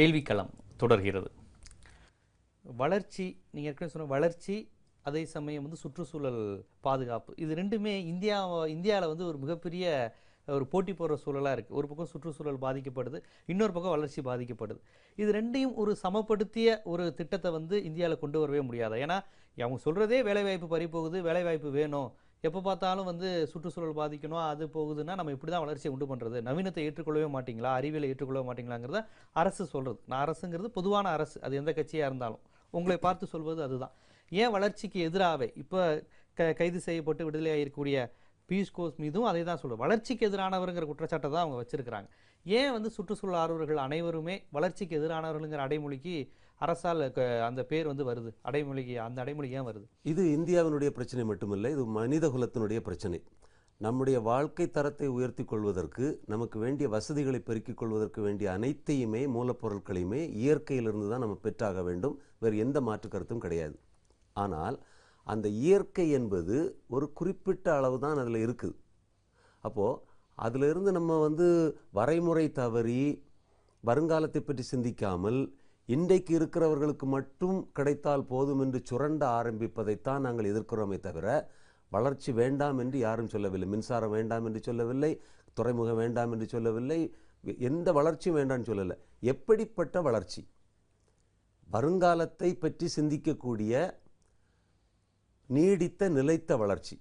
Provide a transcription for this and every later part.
கேள்விக்களம் தொடர்கிறது. வளர்ச்சி, நீங்கள் ஏற்கனவே சொன்ன வளர்ச்சி, அதே சமயம் வந்து சுற்றுச்சூழல் பாதுகாப்பு, இது ரெண்டுமே இந்தியாவில் வந்து ஒரு மிகப்பெரிய ஒரு போட்டி போடுற சூழலாக இருக்குது. ஒரு பக்கம் சுற்றுச்சூழல் பாதிக்கப்படுது, இன்னொரு பக்கம் வளர்ச்சி பாதிக்கப்படுது. இது ரெண்டையும் ஒரு சமப்படுத்திய ஒரு திட்டத்தை வந்து இந்தியாவில் கொண்டு வரவே முடியாது. ஏன்னா அவங்க சொல்கிறதே வேலைவாய்ப்பு பறிப்போகுது, வேலைவாய்ப்பு வேணும், எப்போ பார்த்தாலும் வந்து சுற்றுச்சூழல் பாதிக்கணும், அது போகுதுன்னா நம்ம இப்படி தான் வளர்ச்சியை உண்டு பண்ணுறது, நவீனத்தை ஏற்றுக்கொள்ளவே மாட்டிங்களா, அறிவியலை ஏற்றுக்கொள்ளவே மாட்டிங்களாங்கிறத அரசு சொல்கிறது. நான் அரசுங்கிறது பொதுவான அரசு, அது எந்த கட்சியாக இருந்தாலும் உங்களை பார்த்து சொல்வது அதுதான். ஏன் வளர்ச்சிக்கு எதிராகவே இப்போ கைது செய்யப்பட்டு விடுதலையாக இருக்கக்கூடிய பியூஷ் கோஷ் மீதும் அதே தான் சொல்கிறோம், வளர்ச்சிக்கு எதிரானவருங்கிற குற்றச்சாட்டை தான் அவங்க வச்சிருக்கிறாங்க. ஏன் வந்து சுற்றுச்சூழல் ஆர்வலர்கள் அனைவருமே வளர்ச்சிக்கு எதிரானவர்களுங்கிற அடைமொழிக்கு அரசால் அந்த பேர் வந்து வருது, அடைமொழிக்கு அந்த அடைமொழி ஏன் வருது? இது இந்தியாவினுடைய பிரச்சனை மட்டுமில்லை, இது மனித குலத்தினுடைய பிரச்சனை. நம்முடைய வாழ்க்கை தரத்தை உயர்த்தி கொள்வதற்கு, நமக்கு வேண்டிய வசதிகளை பெருக்கிக் கொள்வதற்கு வேண்டிய அனைத்தையுமே, மூலப்பொருட்களையுமே இயற்கையிலிருந்து தான் நம்ம பெற்றாக வேண்டும். வேறு எந்த மாற்று கருத்தும் கிடையாது. ஆனால் அந்த இயற்கை என்பது ஒரு குறிப்பிட்ட அளவு தான் அதில் இருக்குது. அப்போது அதிலிருந்து நம்ம வந்து வரைமுறை தவறி வருங்காலத்தை பற்றி சிந்திக்காமல் இன்றைக்கு இருக்கிறவர்களுக்கு மட்டும் கிடைத்தால் போதும் என்று சுரண்ட ஆரம்பிப்பதைத்தான் நாங்கள் எதிர்க்கிறோமே தவிர, வளர்ச்சி வேண்டாம் என்று யாரும் சொல்லவில்லை. மின்சாரம் வேண்டாம் என்று சொல்லவில்லை, துறைமுகம் வேண்டாம் என்று சொல்லவில்லை, எந்த வளர்ச்சியும் வேண்டாம்னு சொல்லலை. எப்படிப்பட்ட வளர்ச்சி? வருங்காலத்தை பற்றி சிந்திக்கக்கூடிய நீடித்த நிலைத்த வளர்ச்சி.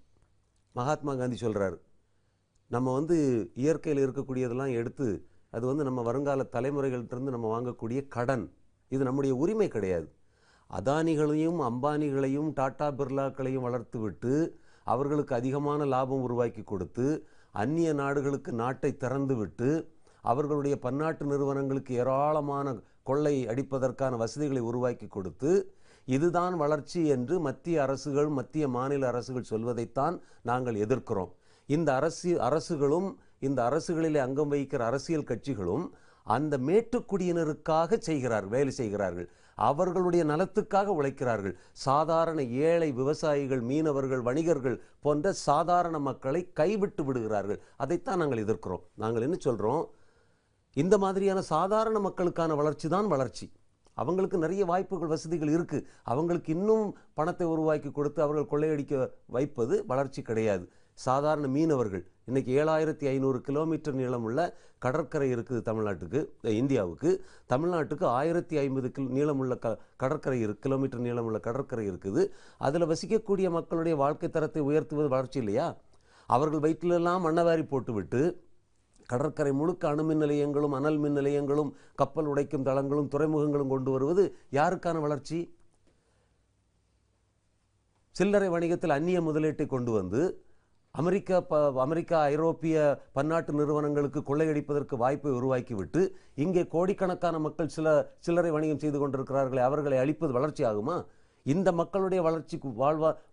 மகாத்மா காந்தி சொல்கிறார், நம்ம வந்து இயற்கையில் இருக்கக்கூடியதெல்லாம் எடுத்து அது வந்து நம்ம வருங்கால தலைமுறைகள்கிட்டருந்து நம்ம வாங்கக்கூடிய கடன், இது நம்முடைய உரிமை கிடையாது. அதானிகளையும் அம்பானிகளையும் டாடா பிர்லாக்களையும் வளர்த்து விட்டு அவர்களுக்கு அதிகமான லாபம் உருவாக்கி கொடுத்து, அந்நிய நாடுகளுக்கு நாட்டை திறந்து விட்டு அவர்களுடைய பன்னாட்டு நிறுவனங்களுக்கு ஏராளமான கொள்ளை அடிப்பதற்கான வசதிகளை உருவாக்கி கொடுத்து, இதுதான் வளர்ச்சி என்று மத்திய அரசுகள், மத்திய மாநில அரசுகள் சொல்வதைத்தான் நாங்கள் எதிர்க்கிறோம். இந்த அரசுகளும் இந்த அரசுகளிலே அங்கம் வகிக்கிற அரசியல் கட்சிகளும் அந்த மேட்டுக்குடியினருக்காக வேலை செய்கிறார்கள், அவர்களுடைய நலத்துக்காக உழைக்கிறார்கள். சாதாரண ஏழை விவசாயிகள், மீனவர்கள், வணிகர்கள் போன்ற சாதாரண மக்களை கைவிட்டு விடுகிறார்கள். அதைத்தான் நாங்கள் எதிர்க்கிறோம். நாங்கள் என்ன சொல்கிறோம், இந்த மாதிரியான சாதாரண மக்களுக்கான வளர்ச்சி தான் வளர்ச்சி. அவங்களுக்கு நிறைய வாய்ப்புகள், வசதிகள் இருக்குது. அவங்களுக்கு இன்னும் பணத்தை உருவாக்கி கொடுத்து அவர்கள் கொள்ளையடிக்க வைப்பது வளர்ச்சி கிடையாது. சாதாரண மீனவர்கள், இன்றைக்கி 7500 கிலோமீட்டர் நீளமுள்ள கடற்கரை இருக்குது தமிழ்நாட்டுக்கு, இந்தியாவுக்கு. தமிழ்நாட்டுக்கு 1050 நீளமுள்ள கடற்கரை கிலோமீட்டர் நீளமுள்ள கடற்கரை இருக்குது. அதில் வசிக்கக்கூடிய மக்களுடைய வாழ்க்கை தரத்தை உயர்த்துவது வளர்ச்சி இல்லையா? அவர்கள் வயிற்றிலெல்லாம் மண்ணவாரி போட்டுவிட்டு கடற்கரை முழுக்க அணுமின் நிலையங்களும் அனல் மின் நிலையங்களும் கப்பல் உடைக்கும் தளங்களும் துறைமுகங்களும் கொண்டு வருவது யாருக்கான வளர்ச்சி? சில்லறை வணிகத்தில் அந்நிய முதலீட்டை கொண்டு வந்து அமெரிக்கா ஐரோப்பிய பன்னாட்டு நிறுவனங்களுக்கு கொள்ளையடிப்பதற்கு வாய்ப்பை உருவாக்கிவிட்டு இங்கே கோடிக்கணக்கான மக்கள் சில்லறை வணிகம் செய்து கொண்டிருக்கிறார்களே, அவர்களை அழிப்பது வளர்ச்சி ஆகுமா? இந்த மக்களுடைய வளர்ச்சிக்கு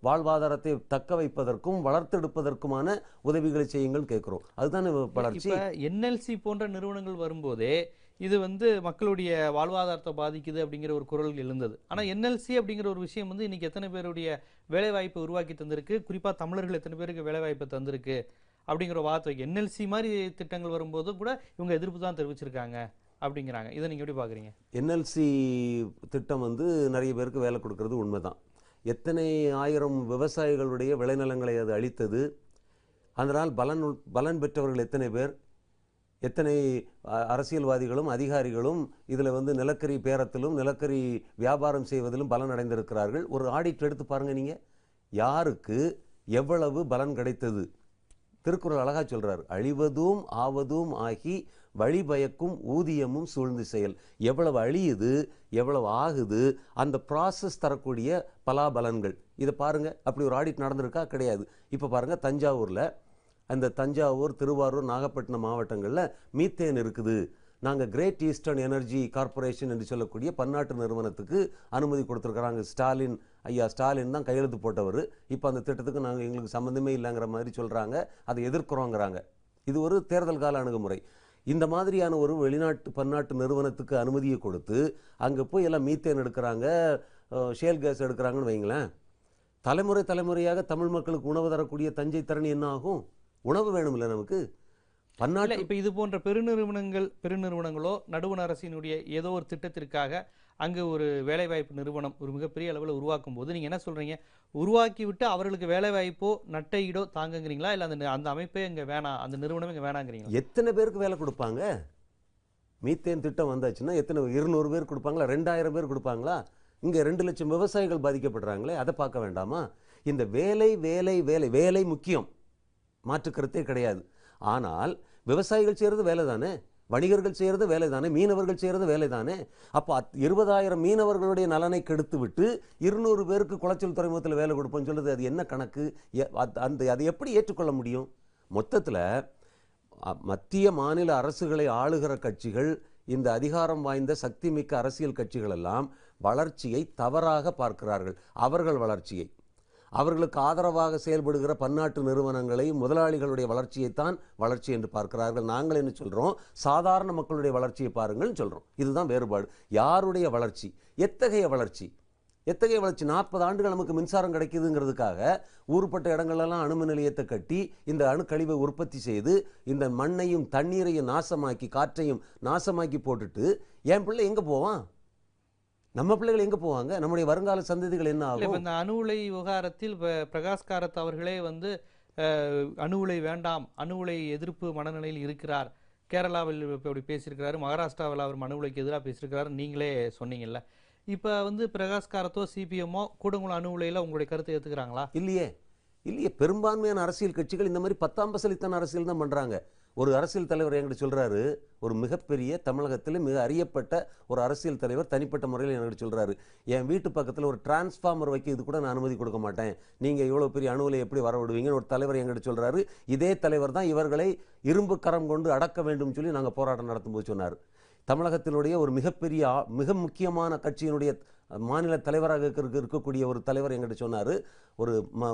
வாழ்வாதாரத்தை தக்க வைப்பதற்கும் வளர்த்தெடுப்பதற்குமான உதவிகளை செய்யுங்கள் கேட்கிறோம். அதுதான் வளர்ச்சி. என்எல்சி போன்ற நிறுவனங்கள் வரும்போதே இது வந்து மக்களுடைய வாழ்வாதாரத்தை பாதிக்குது அப்படிங்கிற ஒரு குரல் எழுந்தது. ஆனால் என்எல்சி அப்படிங்கிற ஒரு விஷயம் வந்து இன்னைக்கு எத்தனை பேருடைய வேலைவாய்ப்பை உருவாக்கி தந்திருக்கு, குறிப்பாக தமிழர்கள் எத்தனை பேருக்கு வேலைவாய்ப்பை தந்திருக்கு அப்படிங்கிற வார்த்தை. என்எல்சி மாதிரி திட்டங்கள் வரும்போது கூட இவங்க எதிர்ப்பு தான் தெரிவிச்சிருக்காங்க அப்படிங்கிறாங்க. இதை நீங்கள் எப்படி பார்க்குறீங்க? என்எல்சி திட்டம் வந்து நிறைய பேருக்கு வேலை கொடுக்கறது உண்மைதான். எத்தனை ஆயிரம் விவசாயிகளுடைய விளைநிலங்களை அது அளித்தது. அதனால் பலன் பெற்றவர்கள் எத்தனை பேர்? எத்தனை அரசியல்வாதிகளும் அதிகாரிகளும் இதில் வந்து நிலக்கரி பேரத்திலும் நிலக்கரி வியாபாரம் செய்வதிலும் பலன் அடைந்திருக்கிறார்கள். ஒரு ஆடிட் எடுத்து பாருங்கள் நீங்கள், யாருக்கு எவ்வளவு பலன் கிடைத்தது. திருக்குறள் அழகா சொல்றார், அழிவதும் ஆவதும் ஆகி வழி பயக்கும் ஊதியமும் சூழ்ந்து செயல். எவ்வளவு அழியுது, எவ்வளவு ஆகுது, அந்த ப்ராசஸ் தரக்கூடிய பலாபலன்கள். இதை பாருங்க. அப்படி ஒரு ஆடிட் நடந்திருக்கா? கிடையாது. இப்போ பாருங்க, தஞ்சாவூரில், அந்த தஞ்சாவூர், திருவாரூர், நாகப்பட்டினம் மாவட்டங்களில் மீத்தேன் இருக்குது. நாங்கள் கிரேட் ஈஸ்டர்ன் எனர்ஜி கார்பரேஷன் என்று சொல்லக்கூடிய பன்னாட்டு நிறுவனத்துக்கு அனுமதி கொடுத்துருக்குறாங்க. ஸ்டாலின் தான் கையெழுத்து போட்டவர். இப்போ அந்த திட்டத்துக்கு எங்களுக்கு சம்மந்தமே இல்லைங்கிற மாதிரி சொல்கிறாங்க. அதை எதிர்க்கிறோங்கிறாங்க. இது ஒரு தேர்தல் கால அணுகுமுறை. இந்த மாதிரியான ஒரு வெளிநாட்டு பன்னாட்டு நிறுவனத்துக்கு அனுமதியை கொடுத்து அங்கே போய் எல்லாம் மீத்தேன் எடுக்கிறாங்க, ஷேல் கேஸ் எடுக்கிறாங்கன்னு வைங்களேன். தலைமுறையாக தமிழ் மக்களுக்கு உணவு தரக்கூடிய தஞ்சை தரணி என்ன ஆகும்? உணவு வேணுமில்ல நமக்கு. பன்னாட்டு இப்போ இது போன்ற பெருநிறுவனங்களோ நடுவண் அரசினுடைய ஏதோ ஒரு திட்டத்திற்காக அங்கே ஒரு வேலைவாய்ப்பு நிறுவனம் ஒரு மிகப்பெரிய அளவில் உருவாக்கும் போது நீங்கள் என்ன சொல்கிறீங்க, உருவாக்கி விட்டு அவர்களுக்கு வேலைவாய்ப்போ நட்டையீடோ தாங்குங்கிறீங்களா, இல்லை அந்த அமைப்பே இங்கே வேணாம், அந்த நிறுவனமே இங்கே வேணாங்கிறீங்களா? எத்தனை பேருக்கு வேலை கொடுப்பாங்க? மீத்தேன் திட்டம் வந்தாச்சுன்னா எத்தனை 200 பேர் கொடுப்பாங்களா, 2000 பேர் கொடுப்பாங்களா? இங்கே 2 லட்சம் விவசாயிகள் பாதிக்கப்படுறாங்களே, அதை பார்க்க வேண்டாமா? இந்த வேலை வேலை வேலை வேலை முக்கியம், மாற்றுக்கருத்தே கிடையாது. ஆனால் விவசாயிகள் செய்கிறது வேலை தானே, வணிகர்கள் செய்கிறது வேலை தானே, மீனவர்கள் செய்கிறது வேலை தானே. அப்போ 20,000 மீனவர்களுடைய நலனை கெடுத்து விட்டு 200 பேருக்கு குளச்சல் துறைமுகத்தில் வேலை கொடுப்போம்னு சொல்கிறது அது என்ன கணக்கு? அதை எப்படி ஏற்றுக்கொள்ள முடியும்? மொத்தத்தில் மத்திய மாநில அரசுகளை ஆளுகிற கட்சிகள், இந்த அதிகாரம் வாய்ந்த சக்தி மிக்க அரசியல் கட்சிகள் எல்லாம் வளர்ச்சியை தவறாக பார்க்கிறார்கள். அவர்கள் வளர்ச்சியை, அவர்களுக்கு ஆதரவாக செயல்படுகிற பன்னாட்டு நிறுவனங்களை, முதலாளிகளுடைய வளர்ச்சியைத்தான் வளர்ச்சி என்று பார்க்கிறார்கள். நாங்கள் என்ன சொல்கிறோம், சாதாரண மக்களுடைய வளர்ச்சியை பாருங்கள்னு சொல்கிறோம். இதுதான் வேறுபாடு. யாருடைய வளர்ச்சி, எத்தகைய வளர்ச்சி, எத்தகைய வளர்ச்சி? 40 ஆண்டுகள் நமக்கு மின்சாரம் கிடைக்குதுங்கிறதுக்காக ஊருப்பட்ட இடங்களெல்லாம் அணுமின் நிலையத்தை கட்டி இந்த அணுக்கழிவை உற்பத்தி செய்து இந்த மண்ணையும் தண்ணீரையும் நாசமாக்கி காற்றையும் நாசமாக்கி போட்டுட்டு என் பிள்ளை எங்கே போவான்? நம்ம பிள்ளைகள் எங்கே போவாங்க? நம்முடைய வருங்கால சந்ததிகள் என்ன ஆகும்? இந்த அணு உலை விவகாரத்தில் பிரகாஷ் காரத் அவர்களே அணு உலை வேண்டாம், அணு உலை எதிர்ப்பு மனநிலையில் இருக்கிறார். கேரளாவில் இப்படி பேசியிருக்கிறாரு, மகாராஷ்டிராவில் அவர் அணு உலைக்கு எதிராக பேசியிருக்கிறாரு, நீங்களே சொன்னீங்கல்ல. இப்போ பிரகாஷ் காரத்தோ சிபிஎம்மோ கூடங்குளம் அணு உலையில் உங்களுடைய கருத்தை ஏற்றுக்கிறாங்களா? இல்லையே. பெரும்பான்மையான அரசியல் கட்சிகள் இந்த மாதிரி 10ஆம் பசலித்தன அரசியல் தான் பண்ணுறாங்க. ஒரு அரசியல் தலைவர் என்கிட்ட சொல்கிறாரு, ஒரு மிகப்பெரிய தமிழகத்தில் மிக அறியப்பட்ட ஒரு அரசியல் தலைவர் தனிப்பட்ட முறையில் என்கிட்ட சொல்கிறாரு, என் வீட்டு பக்கத்தில் ஒரு டிரான்ஸ்ஃபார்மர் வைக்கிறது கூட நான் அனுமதி கொடுக்க மாட்டேன், நீங்கள் இவ்வளோ பெரிய அணுவில் எப்படி வர விடுவீங்கன்னு ஒரு தலைவர் என்கிட்ட சொல்கிறாரு. இதே தலைவர் தான் இவர்களை இரும்பு கரம் கொண்டு அடக்க வேண்டும் சொல்லி நாங்கள் போராட்டம் நடத்தும்போது சொன்னார். தமிழகத்தினுடைய ஒரு மிக முக்கியமான கட்சியினுடைய மாநில தலைவராக இருக்கக்கூடிய ஒரு தலைவர் என்கிட்ட சொன்னார்,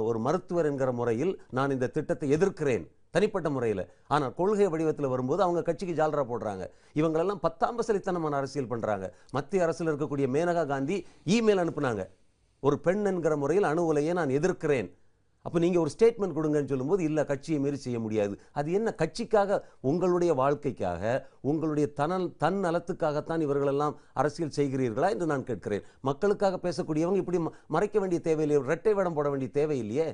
ஒரு மருத்துவர் என்கிற முறையில் நான் இந்த திட்டத்தை எதிர்க்கிறேன் தனிப்பட்ட முறையில், ஆனால் கொள்கை வடிவத்தில் வரும்போது அவங்க கட்சிக்கு ஜாலரா போடுறாங்க. இவங்களெல்லாம் 10ஆம் பசலித்தனமான அரசியல் பண்ணுறாங்க. மத்திய அரசில் இருக்கக்கூடிய மேனகா காந்தி இமெயில் அனுப்புனாங்க, ஒரு பெண் என்கிற முறையில் அணு உலையை நான் எதிர்க்கிறேன், அப்போ நீங்கள் ஒரு ஸ்டேட்மெண்ட் கொடுங்கன்னு சொல்லும்போது இல்லை, கட்சியை மீறி செய்ய முடியாது. அது என்ன கட்சிக்காக, உங்களுடைய வாழ்க்கைக்காக, உங்களுடைய தன் நலத்துக்காகத்தான் இவர்களெல்லாம் அரசியல் செய்கிறீர்களா என்று நான் கேட்கிறேன். மக்களுக்காக பேசக்கூடியவங்க இப்படி மறைக்க வேண்டிய தேவையில்லையே, இரட்டை வேடம் போட வேண்டிய தேவையில்லையே.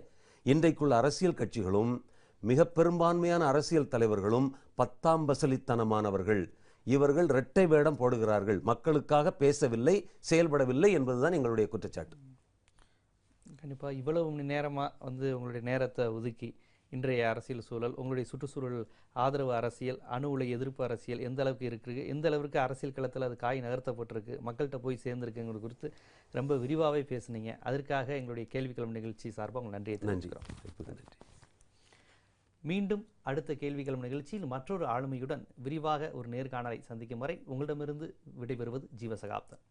இன்றைக்குள்ள அரசியல் கட்சிகளும் மிக பெரும்பான்மையான அரசியல் தலைவர்களும் 10ஆம் பசலித்தனமானவர்கள். இவர்கள் இரட்டை வேடம் போடுகிறார்கள், மக்களுக்காக பேசவில்லை, செயல்படவில்லை என்பதுதான் எங்களுடைய குற்றச்சாட்டு. கண்டிப்பாக இவ்வளவு நேரமாக உங்களுடைய நேரத்தை ஒதுக்கி இன்றைய அரசியல் சூழல், உங்களுடைய சுற்றுச்சூழல் ஆதரவு அரசியல், அணு உலை எதிர்ப்பு அரசியல் எந்த அளவுக்கு இருக்குது, எந்த அளவுக்கு அரசியல் களத்தில் அது காய் நகர்த்தப்பட்டிருக்கு, மக்கள்கிட்ட போய் சேர்ந்துருக்குங்கிறது குறித்து ரொம்ப விரிவாகவே பேசுனீங்க. அதற்காக எங்களுடைய கேள்விக்கிழமை நிகழ்ச்சி சார்பாக உங்களுக்கு நன்றியை தெரிவிக்கிறோம். மீண்டும் அடுத்த கேள்விக்கிழமை நிகழ்ச்சியில் மற்றொரு ஆளுமையுடன் விரிவாக ஒரு நேர்காணலை சந்திக்கும் வரை உங்களிடமிருந்து விடைபெறுவது ஜீவசகாப்தன்.